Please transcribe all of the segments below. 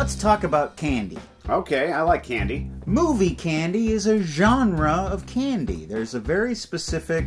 Let's talk about candy. Okay, I like candy. Movie candy is a genre of candy. There's a very specific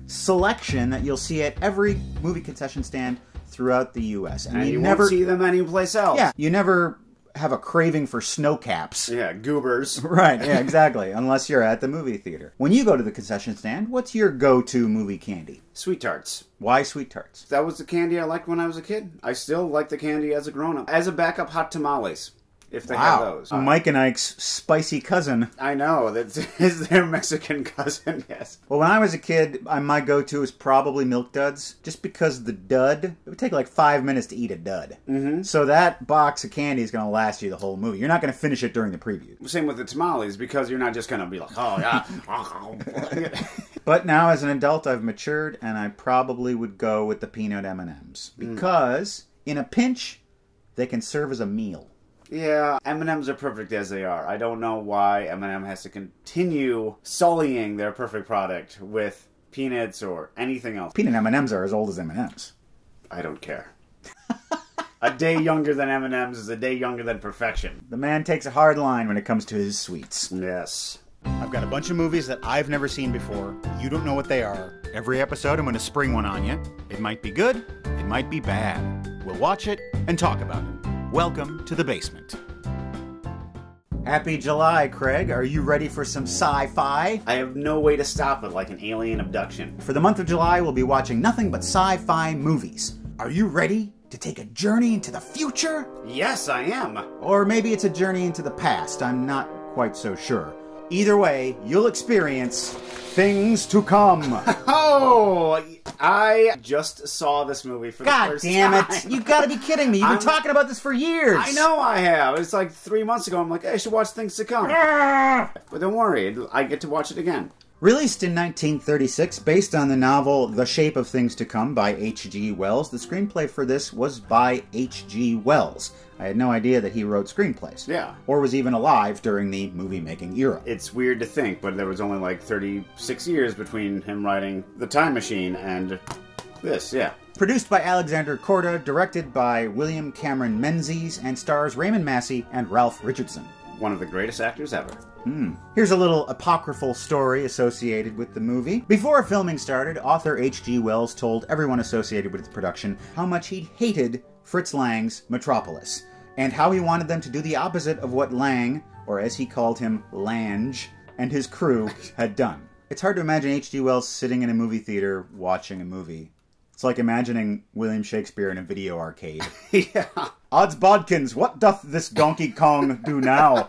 selection that you'll see at every movie concession stand throughout the U.S. And you never won't see them anyplace else. Yeah, you never have a craving for snow caps. Yeah, goobers. Right, yeah, exactly. Unless you're at the movie theater. When you go to the concession stand, what's your go-to movie candy? Sweet Tarts. Why Sweet Tarts? That was the candy I liked when I was a kid. I still like the candy as a grown-up. As a backup, hot tamales. If they have those. Mike and Ike's spicy cousin. I know. That is their Mexican cousin, yes. Well, when I was a kid, my go-to was probably Milk Duds. Just because the dud, it would take like 5 minutes to eat a dud. Mm-hmm. So that box of candy is going to last you the whole movie. You're not going to finish it during the preview. Same with the tamales, because you're not just going to be like, oh, yeah. But now, as an adult, I've matured, and I probably would go with the peanut M&Ms. Because, in a pinch, they can serve as a meal. Yeah, M&Ms are perfect as they are. I don't know why M&M has to continue sullying their perfect product with peanuts or anything else. Peanut M&Ms are as old as M&Ms. I don't care. A day younger than M&Ms is a day younger than perfection. The man takes a hard line when it comes to his sweets. Yes. I've got a bunch of movies that I've never seen before. You don't know what they are. Every episode I'm going to spring one on you. It might be good, it might be bad. We'll watch it and talk about it. Welcome to the basement. Happy July, Craig. Are you ready for some sci-fi? I have no way to stop it, like an alien abduction. For the month of July, we'll be watching nothing but sci-fi movies. Are you ready to take a journey into the future? Yes, I am. Or maybe it's a journey into the past. I'm not quite so sure. Either way, you'll experience things to come. Oh, I just saw this movie for the first time. God damn it. You gotta be kidding me. You've been talking about this for years. I know I have. It's like 3 months ago. I'm like, hey, I should watch Things to Come. But don't worry, I get to watch it again. Released in 1936, based on the novel The Shape of Things to Come by H.G. Wells, the screenplay for this was by H.G. Wells. I had no idea that he wrote screenplays. Yeah. Or was even alive during the movie-making era. It's weird to think, but there was only like 36 years between him writing The Time Machine and this, yeah. Produced by Alexander Korda, directed by William Cameron Menzies, and stars Raymond Massey and Ralph Richardson. One of the greatest actors ever. Here's a little apocryphal story associated with the movie. Before filming started, author H.G. Wells told everyone associated with the production how much he hated Fritz Lang's Metropolis, and how he wanted them to do the opposite of what Lang, or as he called him, Lange, and his crew had done. It's hard to imagine H.G. Wells sitting in a movie theater watching a movie. It's like imagining William Shakespeare in a video arcade. Yeah. Odds bodkins, what doth this Donkey Kong do now?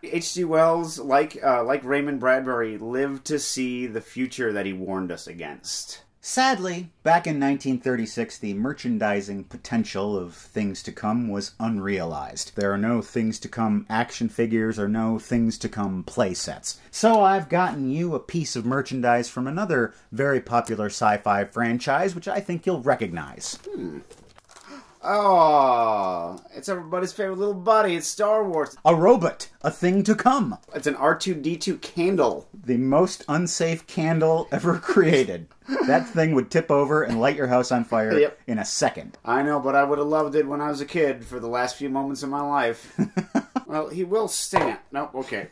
H.G. Wells, like Raymond Bradbury, lived to see the future that he warned us against. Sadly, back in 1936, the merchandising potential of Things to Come was unrealized. There are no Things to Come action figures or no Things to Come play sets. So I've gotten you a piece of merchandise from another very popular sci-fi franchise, which I think you'll recognize. Oh, it's everybody's favorite little buddy. It's Star Wars. A robot. A thing to come. It's an R2-D2 candle. The most unsafe candle ever created. That thing would tip over and light your house on fire in a second. I know, but I would have loved it when I was a kid for the last few moments of my life. Well, he will stand. Nope, okay.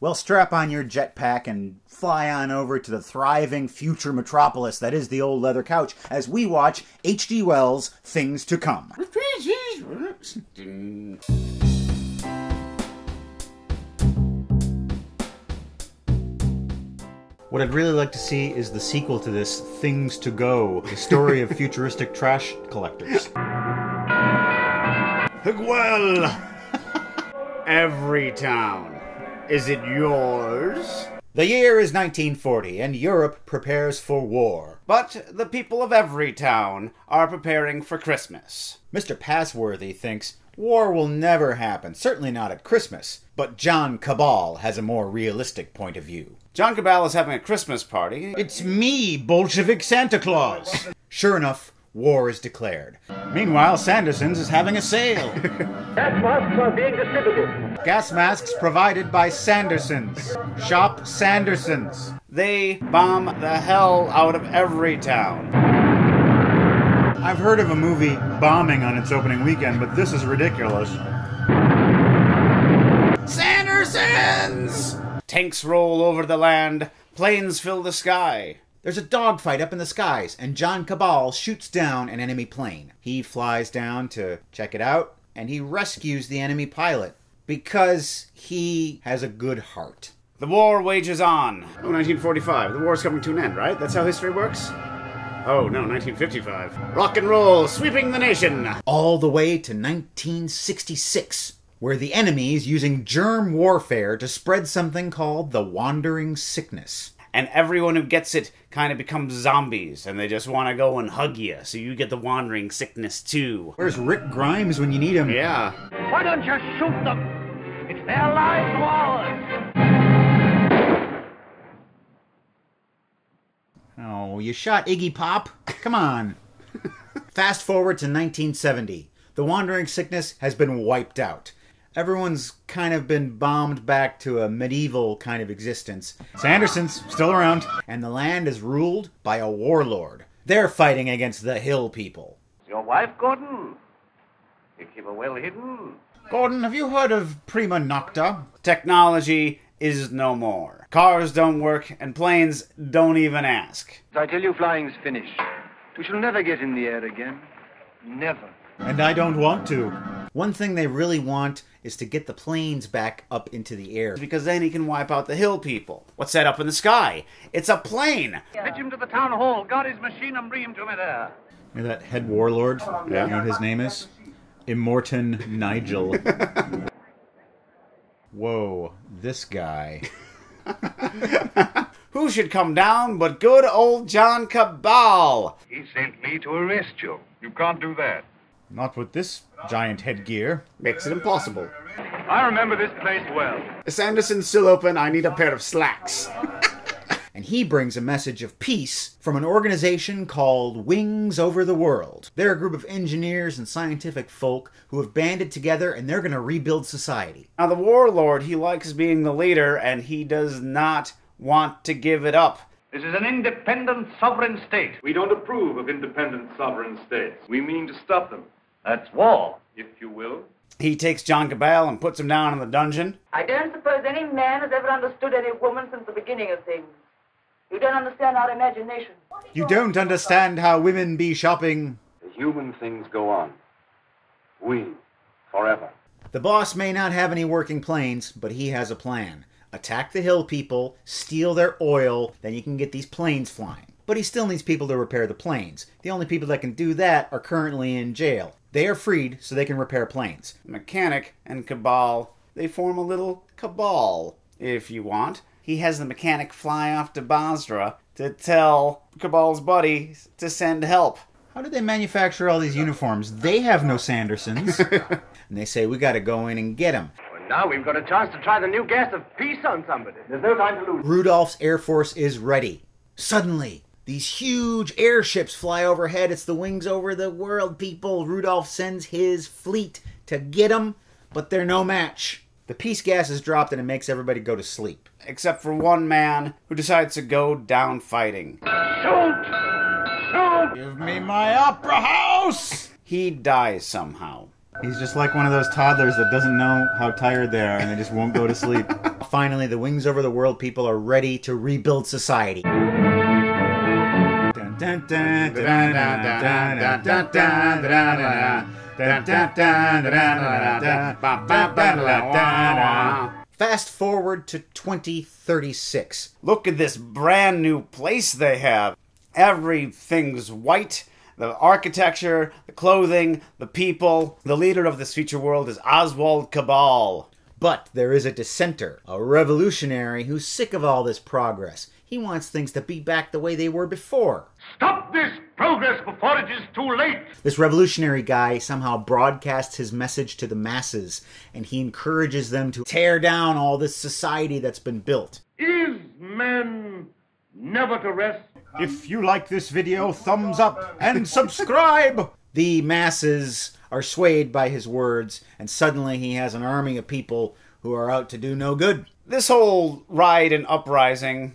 Well, strap on your jetpack and fly on over to the thriving future metropolis that is the old leather couch as we watch H.G. Wells' Things to Come. What I'd really like to see is the sequel to this, Things to Go, the story of futuristic trash collectors. Well, every town. Is it yours? The year is 1940, and Europe prepares for war. But the people of every town are preparing for Christmas. Mr. Passworthy thinks war will never happen, certainly not at Christmas. But John Cabal has a more realistic point of view. John Cabal is having a Christmas party. It's me, Bolshevik Santa Claus! Sure enough, war is declared. Meanwhile, Sanderson's is having a sale. Gas masks are being distributed. Gas masks provided by Sanderson's. Shop Sanderson's. They bomb the hell out of every town. I've heard of a movie bombing on its opening weekend, but this is ridiculous. Sandersons! Tanks roll over the land, planes fill the sky. There's a dogfight up in the skies, and John Cabal shoots down an enemy plane. He flies down to check it out, and he rescues the enemy pilot because he has a good heart. The war wages on. Oh, 1945. The war's coming to an end, right? That's how history works? Oh, no, 1955. Rock and roll, sweeping the nation. All the way to 1966, where the enemy is using germ warfare to spread something called the Wandering Sickness. And everyone who gets it kind of becomes zombies, and they just want to go and hug you, so you get the Wandering Sickness too. Where's Rick Grimes when you need him? Yeah. Why don't you shoot them? It's their lives or ours. Oh, you shot Iggy Pop? Come on. Fast forward to 1970. The Wandering Sickness has been wiped out. Everyone's kind of been bombed back to a medieval kind of existence. Sanderson's still around. And the land is ruled by a warlord. They're fighting against the hill people. Your wife, Gordon? You keep her well hidden? Gordon, have you heard of Prima Nocta? Technology is no more. Cars don't work, and planes don't even ask. I tell you, flying's finished. We shall never get in the air again. Never. And I don't want to. One thing they really want is to get the planes back up into the air. Because then he can wipe out the hill people. What's that up in the sky? It's a plane! Fetch him to the town hall. Got his machine and bring him to me there. You know that head warlord? Yeah. You know what his name is? Immortan Nigel. Whoa, this guy. Who should come down but good old John Cabal? He sent me to arrest you. You can't do that. Not with this giant headgear. Makes it impossible. I remember this place well. The Sanderson's still open. I need a pair of slacks. And he brings a message of peace from an organization called Wings Over the World. They're a group of engineers and scientific folk who have banded together, and they're going to rebuild society. Now, the warlord, he likes being the leader, and he does not want to give it up. This is an independent sovereign state. We don't approve of independent sovereign states. We mean to stop them, That's war. if you will. He takes John Cabal and puts him down in the dungeon. I don't suppose any man has ever understood any woman since the beginning of things. You don't understand our imagination. You don't understand how women be shopping. The human things go on. We, forever. The boss may not have any working planes, but he has a plan. Attack the hill people, steal their oil, then you can get these planes flying. But he still needs people to repair the planes. The only people that can do that are currently in jail. They are freed so they can repair planes. Mechanic and Cabal, they form a little cabal, if you want. He has the mechanic fly off to Basra to tell Cabal's buddy to send help. How did they manufacture all these uniforms? They have no Sandersons. And they say, we gotta go in and get them. Well, now we've got a chance to try the new gas of peace on somebody. There's no time to lose. Rudolph's Air Force is ready. Suddenly, these huge airships fly overhead. It's the Wings Over the World people. Rudolph sends his fleet to get them, but they're no match. The peace gas is dropped and it makes everybody go to sleep. Except for one man who decides to go down fighting. Shoot! Shoot! Give me my opera house! He dies somehow. He's just like one of those toddlers that doesn't know how tired they are and they just won't go to sleep. Finally, the Wings Over the World people are ready to rebuild society. Fast forward to 2036. Look at this brand new place they have. Everything's white. The architecture, the clothing, the people. The leader of this future world is Oswald Cabal. But there is a dissenter, a revolutionary who's sick of all this progress. He wants things to be back the way they were before. Stop this progress before it is too late! This revolutionary guy somehow broadcasts his message to the masses, and he encourages them to tear down all this society that's been built. Is man never to rest? If you like this video, thumbs up and subscribe! The masses are swayed by his words, and suddenly he has an army of people who are out to do no good. This whole ride and uprising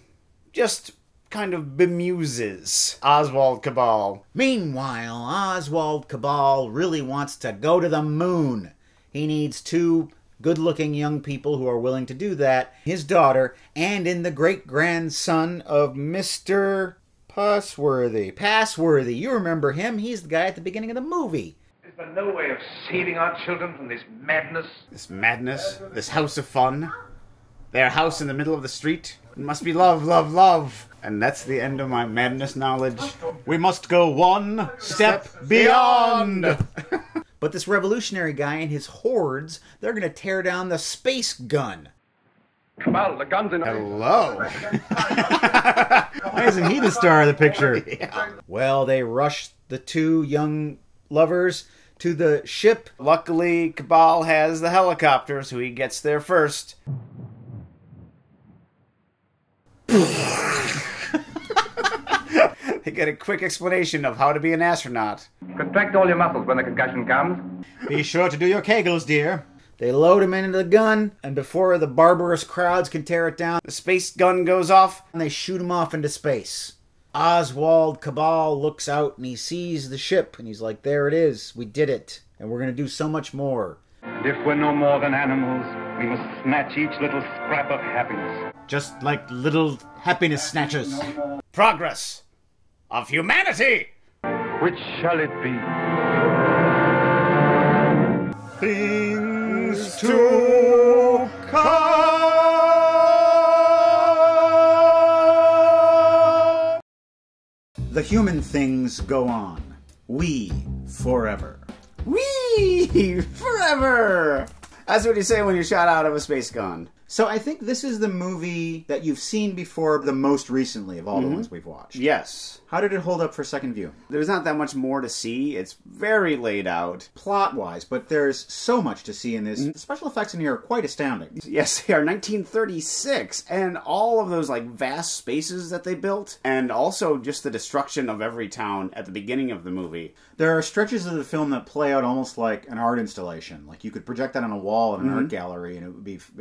just kind of bemuses Oswald Cabal. Meanwhile, Oswald Cabal really wants to go to the moon. He needs 2 good-looking young people who are willing to do that, his daughter, and in the great-grandson of Mr. Passworthy. You remember him. He's the guy at the beginning of the movie. Is there no way of saving our children from this madness? This madness? This house of fun? Their house in the middle of the street? It must be love, love, love. And that's the end of my madness knowledge. We must go one step beyond. But this revolutionary guy and his hordes, they're going to tear down the space gun. Well, the gun's in... Hello. Why isn't he the star of the picture? Yeah. Well, they rush the two young lovers to the ship. Luckily, Cabal has the helicopter, so he gets there first. They get a quick explanation of how to be an astronaut. Contract all your muscles when the concussion comes. Be sure to do your kegels, dear. They load him into the gun, and before the barbarous crowds can tear it down, The space gun goes off. and they shoot him off into space. Oswald Cabal looks out and he sees the ship, and he's like, there it is. We did it. And we're going to do so much more. And if we're no more than animals, we must snatch each little scrap of happiness. Just like little happiness snatchers. Progress of humanity. Which shall it be? Things to come. The human things go on. We forever. Whee! Forever! That's what you say when you're shot out of a space gun. So I think this is the movie that you've seen before the most recently of all the ones we've watched. Yes. How did it hold up for second view? There's not that much more to see. It's very laid out. Plot-wise, but there's so much to see in this. The special effects in here are quite astounding. Yes, they are 1936, and all of those like vast spaces that they built, and also just the destruction of every town at the beginning of the movie. There are stretches of the film that play out almost like an art installation. Like you could project that on a wall in an art gallery, and it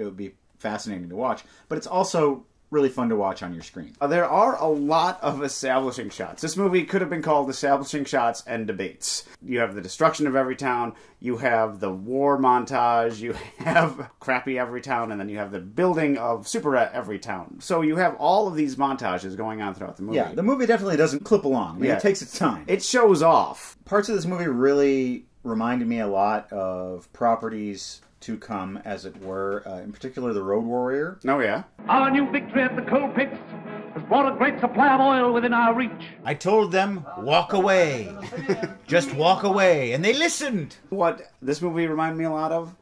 would be fascinating to watch. But it's also really fun to watch on your screen. There are a lot of establishing shots. This movie could have been called Establishing Shots and Debates. You have the destruction of every town, you have the war montage, you have crappy every town, and then you have the building of super every town. So you have all of these montages going on throughout the movie. Yeah, the movie definitely doesn't clip along. I mean, Yeah. it takes its time. It shows off. Parts of this movie really reminded me a lot of properties to come, as it were, in particular the Road Warrior. Oh, yeah? Our new victory at the coal pits has brought a great supply of oil within our reach. I told them, walk away. Just walk away. And they listened. What this movie reminded me a lot of?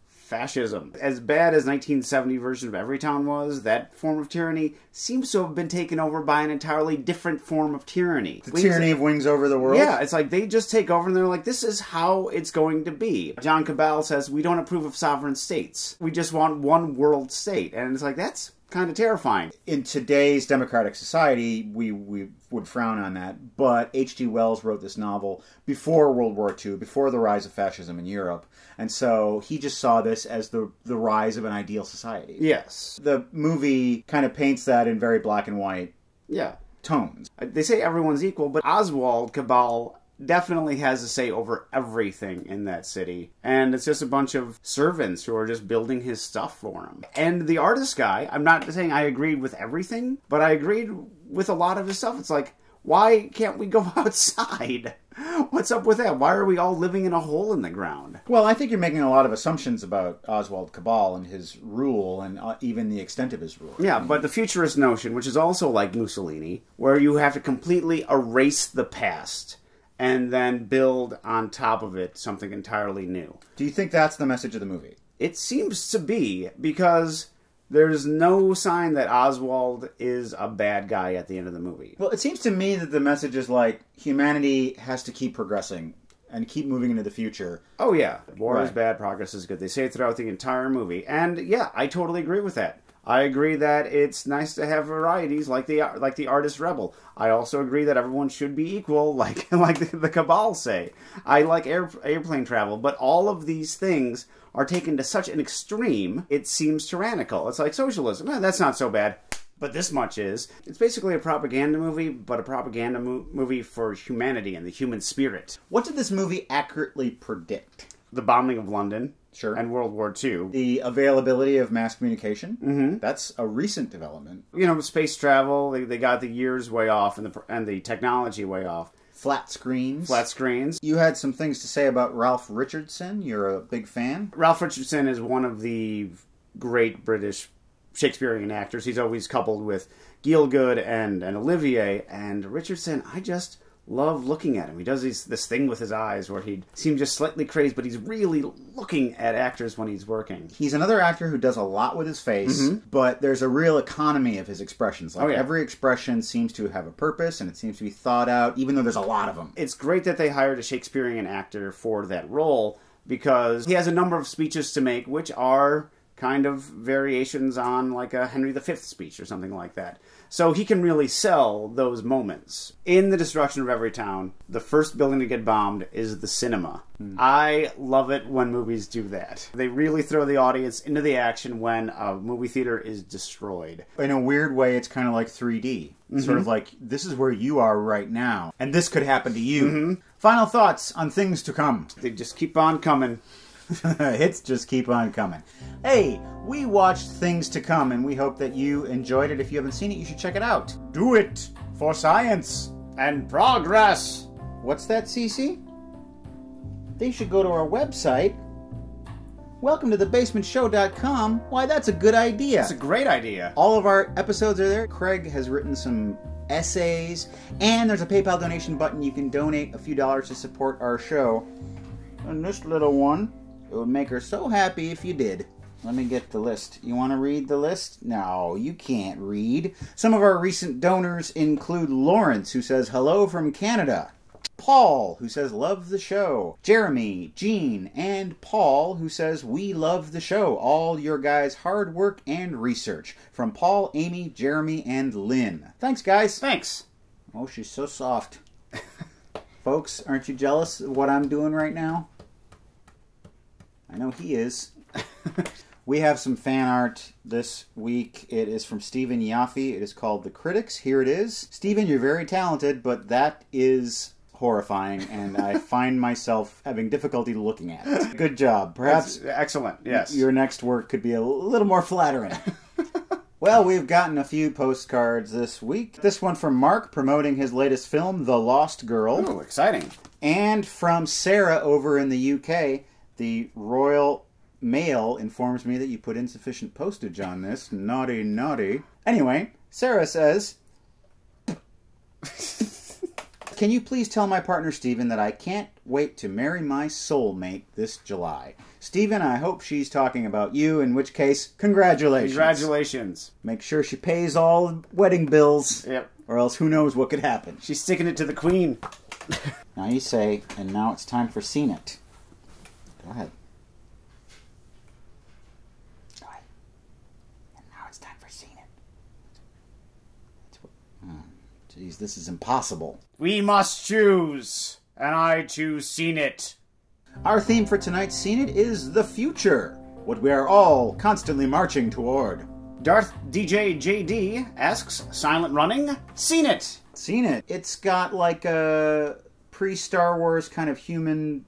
Fascism. As bad as 1970 version of Everytown was, that form of tyranny seems to have been taken over by an entirely different form of tyranny. The tyranny of Wings Over the World? Yeah, it's like they just take over and they're like, this is how it's going to be. John Cabal says, we don't approve of sovereign states. We just want one world state. And it's like, that's kind of terrifying. In today's democratic society, we would frown on that, but H.G. Wells wrote this novel before World War II, before the rise of fascism in Europe, and so he just saw this as the rise of an ideal society. Yes. The movie kind of paints that in very black and white Yeah. tones. They say everyone's equal, but Oswald Cabal definitely has a say over everything in that city. And it's just a bunch of servants who are just building his stuff for him. And the artist guy, I'm not saying I agreed with everything, but I agreed with a lot of his stuff. It's like, why can't we go outside? What's up with that? Why are we all living in a hole in the ground? Well, I think you're making a lot of assumptions about Oswald Cabal and his rule, and even the extent of his rule. Yeah, but the futurist notion, which is also like Mussolini, where you have to completely erase the past and then build on top of it something entirely new. Do you think that's the message of the movie? It seems to be, because there's no sign that Oswald is a bad guy at the end of the movie. Well, it seems to me that the message is like, humanity has to keep progressing and keep moving into the future. Oh yeah, war is Right. bad, progress is good. They say it throughout the entire movie. And yeah, I totally agree with that. I agree that it's nice to have varieties like the artist rebel. I also agree that everyone should be equal, like the Cabal say. I like airplane travel, but all of these things are taken to such an extreme, it seems tyrannical. It's like socialism. That's not so bad. But this much is. It's basically a propaganda movie, but a propaganda movie for humanity and the human spirit. What did this movie accurately predict? The bombing of London. Sure. and World War II. The availability of mass communication, that's a recent development. You know, space travel, they got the years way off and the technology way off. Flat screens. Flat screens. You had some things to say about Ralph Richardson. You're a big fan. Ralph Richardson is one of the great British Shakespearean actors. He's always coupled with Gielgud and Olivier. And Richardson, I just love looking at him. He does this thing with his eyes where he seems just slightly crazed, but he's really looking at actors when he's working. He's another actor who does a lot with his face, but there's a real economy of his expressions. Like every expression seems to have a purpose, and it seems to be thought out, even though there's a lot of them. It's great that they hired a Shakespearean actor for that role, because he has a number of speeches to make, which are kind of variations on like a Henry V speech or something like that. So he can really sell those moments. In The Destruction of Every Town, the first building to get bombed is the cinema. I love it when movies do that. They really throw the audience into the action when a movie theater is destroyed. In a weird way, it's kind of like 3D. Sort of like, this is where you are right now, and this could happen to you. Final thoughts on things to come. They just keep on coming. Hits just keep on coming. Hey, we watched Things to Come, and we hope that you enjoyed it. If you haven't seen it, you should check it out. Do it for science And progress! What's that, Cece? They should go to our website. Welcome to thebasementshow.com. Why, that's a good idea. That's a great idea. All of our episodes are there. Craig has written some essays, and there's a PayPal donation button. You can donate a few dollars to support our show. And this little one, it would make her so happy if you did. Let me get the list. You want to read the list? No, you can't read. Some of our recent donors include Lawrence, who says hello from Canada. Paul, who says love the show. Jeremy, Jean, and Paul, who says we love the show. All your guys' hard work and research. From Paul, Amy, Jeremy, and Lynn. Thanks, guys. Thanks. Oh, she's so soft. Folks, aren't you jealous of what I'm doing right now? I know he is. We have some fan art this week. It is from Stephen Yaffe. It is called The Critics. Here it is. Stephen, you're very talented, but that is horrifying, and I find myself having difficulty looking at it. Good job. Perhaps That's excellent, yes. Your next work could be a little more flattering. Well, we've gotten a few postcards this week. This one from Mark promoting his latest film, The Lost Girl. Oh, exciting. And from Sarah over in the UK, the Royal Mail informs me that you put insufficient postage on this. Naughty, naughty. Anyway, Sarah says, can you please tell my partner Stephen that I can't wait to marry my soulmate this July? Stephen, I hope she's talking about you, in which case, congratulations. Congratulations. Make sure she pays all the wedding bills. Yep. Or else who knows what could happen. She's sticking it to the queen. Now you say, and now it's time for Seen It. Go ahead. Go ahead. And now it's time for Seen It. Jeez, this is impossible. We must choose, and I choose Seen It. Our theme for tonight's Seen It is the future, what we are all constantly marching toward. Darth DJ JD asks, Silent Running? Seen It. Seen It. It's got like a pre-Star Wars kind of human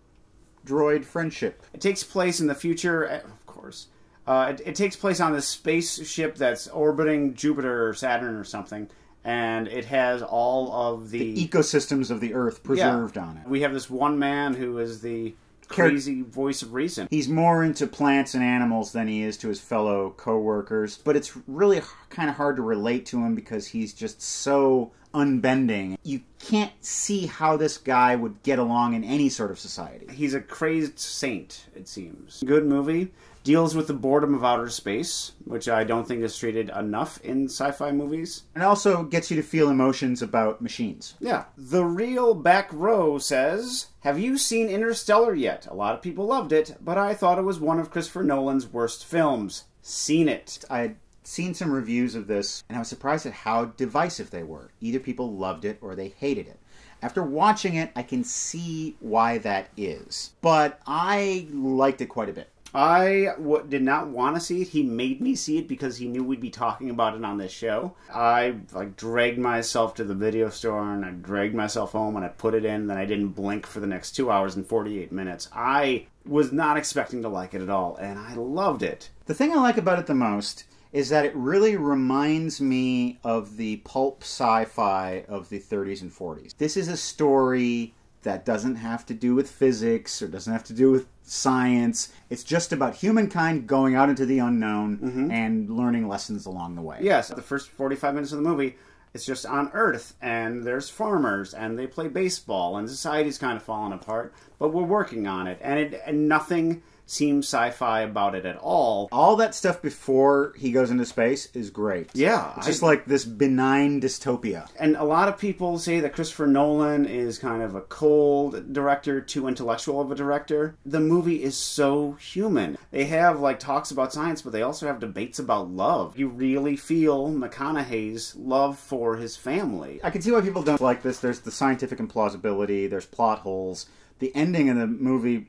droid friendship. It takes place in the future, of course. It takes place on this spaceship that's orbiting Jupiter or Saturn or something, and it has all of the ecosystems of the Earth preserved on it. We have this one man who is the crazy voice of reason. He's more into plants and animals than he is to his fellow co-workers, but it's really kind of hard to relate to him because he's just so unbending. You can't see how this guy would get along in any sort of society. He's a crazed saint, it seems. Good movie. Deals with the boredom of outer space, which I don't think is treated enough in sci-fi movies. And also gets you to feel emotions about machines. Yeah. The Real Back Row says, have you seen Interstellar yet? A lot of people loved it, but I thought it was one of Christopher Nolan's worst films. Seen it. I had seen some reviews of this, and I was surprised at how divisive they were. Either people loved it or they hated it. After watching it, I can see why that is. But I liked it quite a bit. I did not want to see it. He made me see it because he knew we'd be talking about it on this show. I dragged myself to the video store and I dragged myself home and I put it in, and then I didn't blink for the next 2 hours and 48 minutes. I was not expecting to like it at all, and I loved it. The thing I like about it the most is that it really reminds me of the pulp sci-fi of the 30s and 40s. This is a story that doesn't have to do with physics or doesn't have to do with science. It's just about humankind going out into the unknown and learning lessons along the way. Yes, the first 45 minutes of the movie, it's just on Earth, and there's farmers, and they play baseball, and society's kind of falling apart, but we're working on it, and nothing seems sci-fi about it at all. All that stuff before he goes into space is great. Yeah. It's just like this benign dystopia. And a lot of people say that Christopher Nolan is kind of a cold director, too intellectual of a director. The movie is so human. They have, talks about science, but they also have debates about love. You really feel McConaugheys' love for his family. I can see why people don't like this. There's the scientific implausibility, there's plot holes. The ending of the movie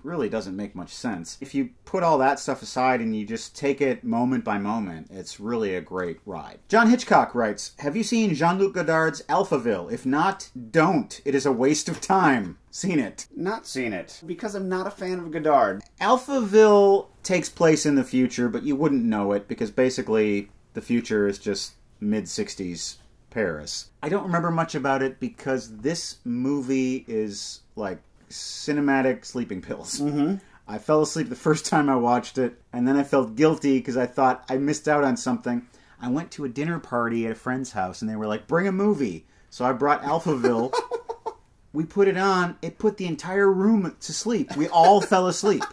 really doesn't make much sense. If you put all that stuff aside and you just take it moment by moment, it's really a great ride. John Hitchcock writes, have you seen Jean-Luc Godard's Alphaville? If not, don't. It is a waste of time. Seen it? Not seen it, because I'm not a fan of Godard. Alphaville takes place in the future, but you wouldn't know it because basically the future is just mid-60s Paris. I don't remember much about it because this movie is like cinematic sleeping pills. I fell asleep the first time I watched it, and then I felt guilty because I thought I missed out on something. I went to a dinner party at a friend's house, and they were like, bring a movie. So I brought Alphaville. We put it on. It put the entire room to sleep. We all fell asleep.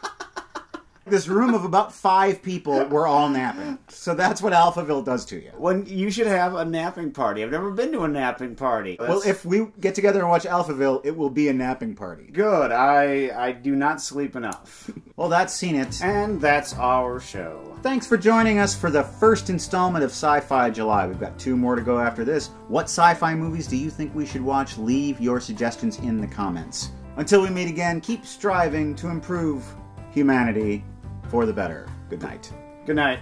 This room of about 5 people were all napping. So that's what Alphaville does to you. When you should have a napping party. I've never been to a napping party. Well, if we get together and watch Alphaville, it will be a napping party. Good. I do not sleep enough. Well, that's Seen It. And that's our show. Thanks for joining us for the first installment of Sci-Fi July. We've got 2 more to go after this. What sci-fi movies do you think we should watch? Leave your suggestions in the comments. Until we meet again, keep striving to improve humanity for the better. Good night. Good night.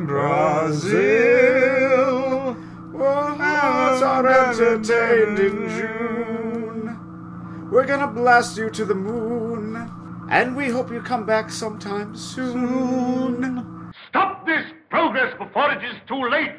Brazil, well, hearts are entertained in June. We're gonna blast you to the moon, and we hope you come back sometime soon. Stop this progress before it is too late!